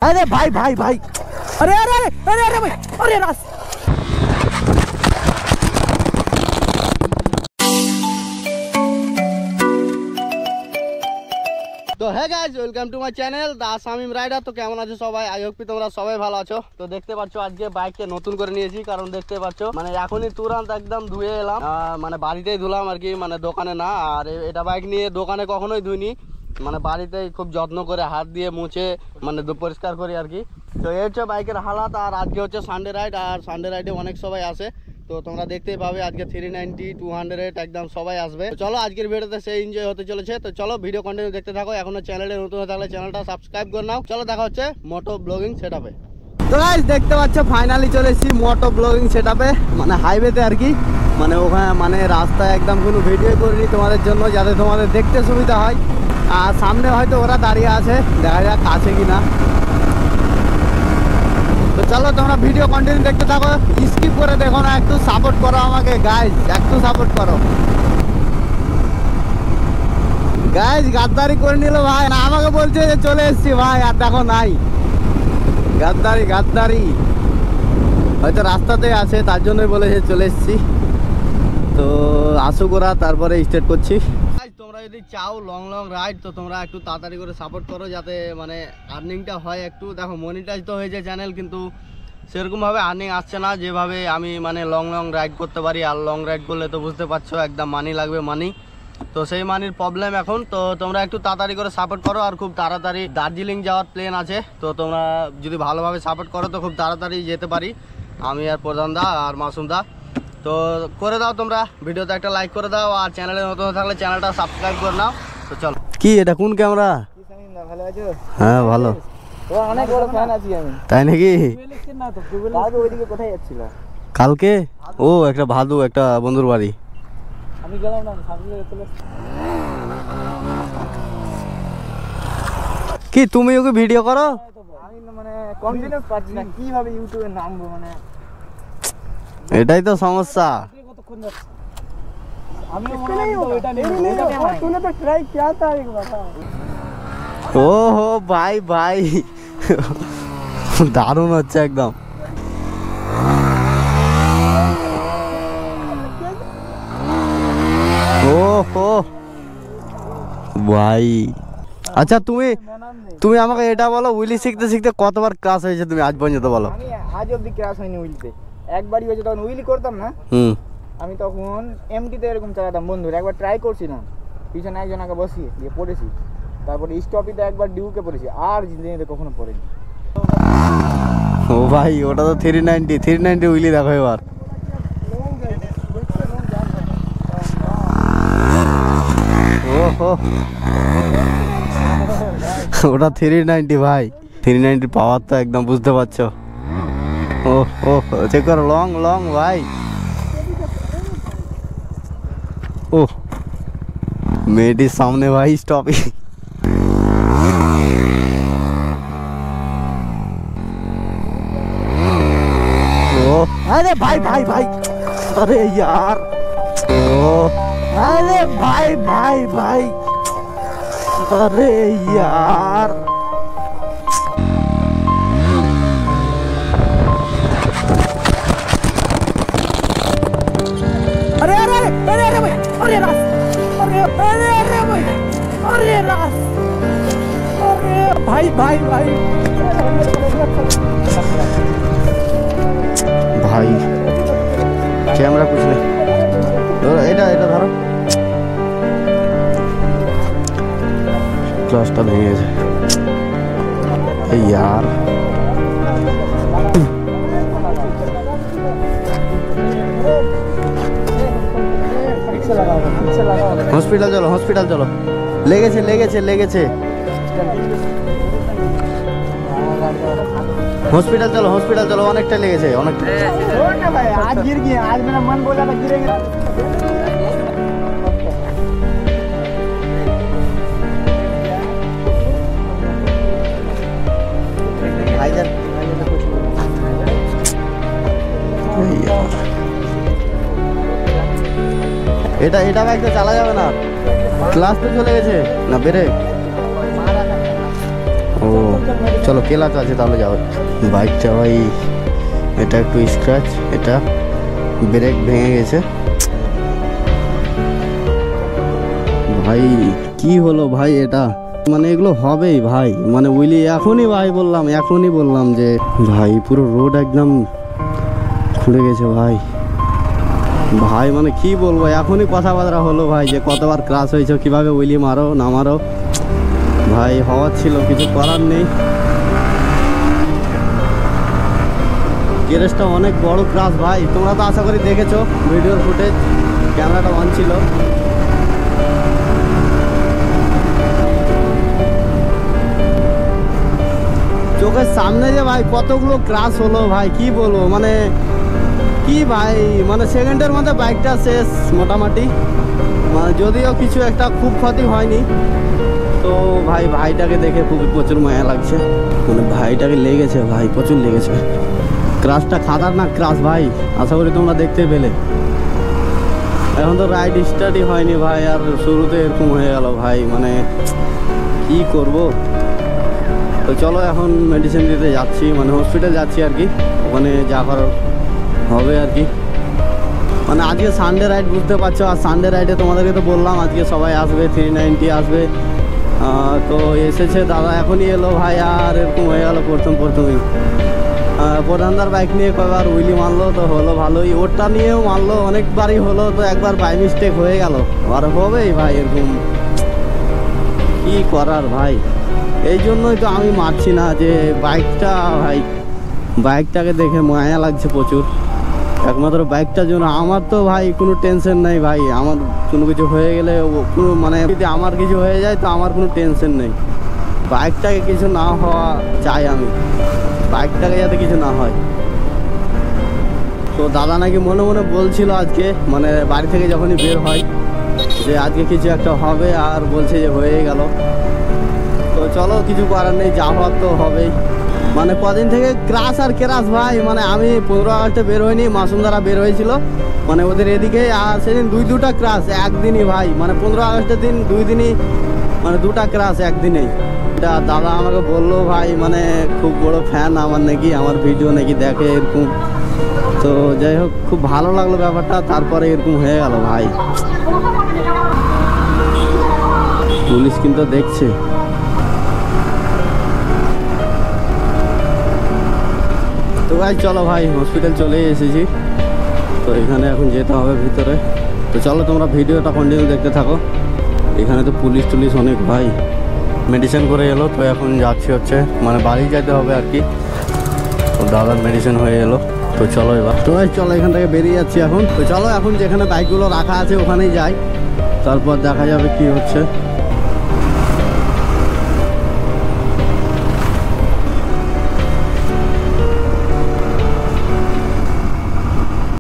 अरे भाई भाई भाई अरे अरे अरे अरे अरे भाई अरे रास तो है guys welcome to my channel the Shamim rider. তো কেমন আছো সবাই? আই হোপ তোমরা সবাই ভালো আছো। তো দেখতে পাচ্ছো আজকে বাইককে নতুন করে নিয়েছি, কারণ দেখতে পাচ্ছো মানে এখনই তুরন্ত একদম ধুয়ে এলাম, মানে বাড়িতেই ধুলাম আর কি, মানে দোকানে না। আর এটা বাইক নিয়ে দোকানে কখনোই ধুইনি, মানে বাড়িতেই খুব যত্ন করে হাত দিয়ে মুছে মানে পরিষ্কার করি আর কি। তো এই হচ্ছে বাইকের হালাত। আর আজকে হচ্ছে সানডে রাইড, আর সানডে রাইডে অনেক সবাই আসে, তো তোমরা দেখতেই পাবে আজকে 390 200 একদম সবাই আসবে। চলো আজকের ভিডিওতে সেই এনজয় হতে চলেছে। তো চলো ভিডিও কন্টিনিউ দেখতে থাকো। এখনো চ্যানেলে নতুন হয়ে থাকলে চ্যানেলটা সাবস্ক্রাইব করে নাও। চলো দেখা হচ্ছে মোটো ব্লগিং সেটআপে। তো গাইস দেখতে পাচ্ছ ফাইনালি চলে এসেছি মোটো ব্লগিং সেটআপে, মানে হাইওয়েতে আর কি। মানে ওখানে মানে রাস্তায় একদম কোনো ভিডিও করিনি তোমাদের জন্য, যাতে তোমাদের দেখতে সুবিধা হয়। আর সামনে হয়তো ওরা দাঁড়িয়ে আছে, দেখা যাক আছে কিনা। তো চলো তোমরা ভিডিও কন্টিনিউ দেখতে থাকো, স্কিপ করে দেখো না, একটু সাপোর্ট করো আমাকে গাইজ, একটু সাপোর্ট করো গাইজ। গাদ্দারি করে নিল ভাই, না আমাকে বলছে যে চলে এসছি ভাই, আর দেখো নাই। গাদ্দারি গাদ্দারি, হয়তো রাস্তাতে আছে তার জন্যই বলেছে চলে এসছি। তো আসুক ওরা, তারপরে স্টার্ট করছি। তোমরা যদি চাও লং লং রাইড, তো তোমরা একটু তাড়াতাড়ি করে সাপোর্ট করো, যাতে মানে আর্নিংটা হয় একটু। দেখো মনিটাইজ তো হয়েছে চ্যানেল, কিন্তু সেরকমভাবে আর্নিং আসছে না যেভাবে আমি মানে লং লং রাইড করতে পারি। আর লং রাইড করলে তো বুঝতে পারছো একদম মানি লাগবে, মানি। তো সেই মানির প্রবলেম এখন। তো তোমরা একটু তাড়াতাড়ি করে সাপোর্ট করো। আর খুব তাড়াতাড়ি দার্জিলিং যাওয়ার প্ল্যান আছে, তো তোমরা যদি ভালোভাবে সাপোর্ট করো তো খুব তাড়াতাড়ি যেতে পারি আমি আর প্রধান দা আর মাসুম দা। তো করে দাও তোমরা, ভিডিওতে একটা লাইক করে দাও, আর চ্যানেলে নতুন থাকলে চ্যানেলটা সাবস্ক্রাইব করে নাও। তো চলো। কি এটা কোন ক্যামেরা? ভালো আছো? হ্যাঁ ভালো। অনেক বড় ফ্যান আছি আমি। তাই নাকি? ওইদিকে কোথায় যাচ্ছিল কালকে? ও একটা ভাদু, একটা বন্ধুর বাড়ি। আমি গেলাম না, কি তুমি ওকে ভিডিও করো? আমি মানে কন্টিনিউ পাচ্ছি না, কিভাবে ইউটিউবে নামবো, মানে এটাই তো সমস্যা। ও হো ভাই ভাই, দারুণ হচ্ছে একদম। ও হো ভাই, আচ্ছা তুমি আমাকে এটা বলো, উইলি শিখতে শিখতে কতবার ক্লাস হয়েছে তুমি আজ পর্যন্ত বলো? আমি আজ অবধি ক্লাস হয়নি উইলিতে, একবারই হয়েছে। তখন উইলি করতাম না আমি, তখন এমটিতে এরকম চালাতাম বন্ধুর। একবার ট্রাই করছিলাম, পিছনে একজন আগে বসিয়ে দিয়ে পড়েছি, তারপরে স্টপিতে একবার ডিউকে পড়েছি, আর জিন্দগিতে কখনো পড়েনি। ও ভাই ওটা তো 390 উইলি দেখো এবার। ওহো ওটা 390 ভাই, 390 পাওয়ার তো একদম বুঝতে পারছো। ও ও চেক করো, লং লং ভাই। ও মেয়েটির সামনে ভাই স্টপ। ও আরে ভাই ভাই ভাই, अरे यार, ओ अरे भाई भाई भाई, अरे यार अरे अरे अरे अरे भाई, अरे रास, अरे अरे अरे भाई, अरे रास, अरे भाई भाई भाई भाई, कैमरा कुछ नहीं, এটা ধরো, ক্লাসটা ভেঙে গেছে এই यार। হসপিটাল চলো, হসপিটাল চলো, লেগেছে লেগেছে লেগেছে, हॉस्पिटल चलो, हॉस्पिटल चलो, অনেকটা লেগেছে অনেকটা। ভাই আজ गिर गया, आज मेरा मन बोला था गिरेगा। भाईजान कुछ এটা এটা বাইক তো চালা যাবে না, ক্লাস তো চলে গেছে না ব্রেক। ও ও চলো কেলা তো আছে তাহলে যাও। বাইকটা ভাই এটা একটু স্ক্র্যাচ, এটা ব্রেক ভেঙে গেছে ভাই। কি হলো ভাই এটা, মানে এগুলো হবেই ভাই, মানে বুঝলি এখনই ভাই বললাম, এখনই বললাম যে ভাই পুরো রোড একদম খুলে গেছে ভাই। ভাই মানে কি বলবো, এখনই কথাবার্তা হলো ভাই যে কতবার ক্রাশ হয়েছে, কিভাবে উইলি মারো না মারো ভাই, হওয়ার ছিল, কিছু করার নেই। গ্যারেজটা অনেক বড় ক্রাশ ভাই, তোমরা তো আশা করি দেখেছো ভিডিওর ফুটেজ, ক্যামেরাটা অন ছিল। চোখের সামনে যে ভাই কতগুলো ক্রাশ হলো ভাই, কি বলবো মানে কি ভাই, মানে সেকেন্ডের মধ্যে বাইকটা শেষ মোটামুটি। মানে যদিও কিছু একটা খুব ক্ষতি হয়নি, তো ভাই ভাইটাকে দেখে খুবই প্রচুর মায়া লাগছে, মানে ভাইটাকে লেগেছে ভাই, প্রচুর লেগেছে। ক্রাশটা খাতারনাক ক্রাশ ভাই, আশা করি তোমরা দেখতে পেলে। এখন তো রাইড স্টার্টই হয়নি ভাই, আর শুরুতে এরকম হয়ে গেল ভাই, মানে কি করব। তো চলো এখন মেডিসিন দিতে যাচ্ছি, মানে হসপিটাল যাচ্ছি আর কি, ওখানে যা করার হবে আর কি। মানে আজকে সানডে রাইড বুঝতে পারছো, আর সানডে রাইডে তোমাদেরকে তো বললাম আজকে সবাই আসবে, 390 আসবে। তো এসেছে দাদা, এখনই এলো ভাই, আর এরকম হয়ে গেল প্রথমেই। প্রধানদার বাইক নিয়ে কয়েকবার উইলি মারলো, তো হলো ভালোই, ওরটা নিয়েও মারলো, অনেকবারই হলো, তো একবার বাই মিস্টেক হয়ে গেল, আর হবেই ভাই এরকম, কি করার ভাই। এই জন্যই তো আমি মারছি না, যে বাইকটা ভাই, বাইকটাকে দেখে মায়া লাগছে প্রচুর, একমাত্র বাইকটার জন্য। আমার তো ভাই কোনো টেনশন নেই ভাই, আমার কোনো কিছু হয়ে গেলে কোনো, মানে যদি আমার কিছু হয়ে যায় তো আমার কোনো টেনশন নেই, বাইকটাকে কিছু না হওয়া চাই আমি, বাইকটাকে যাতে কিছু না হয়। তো দাদা নাকি মনে মনে বলছিল আজকে, মানে বাড়ি থেকে যখনই বের হয়, যে আজকে কিছু একটা হবে, আর বলছে যে হয়ে গেল। তো চলো কিছু করার নেই, যা হওয়ার তো হবেই। মানে কদিন থেকে ক্রাশ আর ক্রাশ ভাই, মানে আমি 15 আগস্টে বের হইনি, মাসুম দ্বারা বের হয়েছিল মানে ওদের এদিকে, আর সেদিন দুটা ক্রাশ একদিনই ভাই, মানে 15 আগস্টের দিন 2 দিনই, মানে 2টা ক্রাশ একদিনেই। এটা দাদা আমাকে বললো ভাই, মানে খুব বড় ফ্যান আমার নাকি, আমার ভিডিও নাকি দেখে এরকম। তো যাই হোক, খুব ভালো লাগলো ব্যাপারটা, তারপরে এরকম হয়ে গেল ভাই। পুলিশ কিন্তু দেখছে। তো ভাই চলো ভাই, হসপিটাল চলে এসেছি, তো এখানে এখন যেতে হবে ভিতরে। তো চলো তোমরা ভিডিওটা কন্টিনিউ দেখতে থাকো। এখানে তো পুলিশ টুলিশ অনেক ভাই। মেডিসিন করে এলো, তো এখন যাচ্ছি হচ্ছে মানে বাড়ি যেতে হবে আর কি। তো দাদার মেডিসিন হয়ে এলো, তো চলো এবার। তো ভাই চলো এখান থেকে বেরিয়ে যাচ্ছি এখন। তো চলো এখন যেখানে বাইকগুলো রাখা আছে ওখানেই যাই, তারপর দেখা যাবে কি হচ্ছে।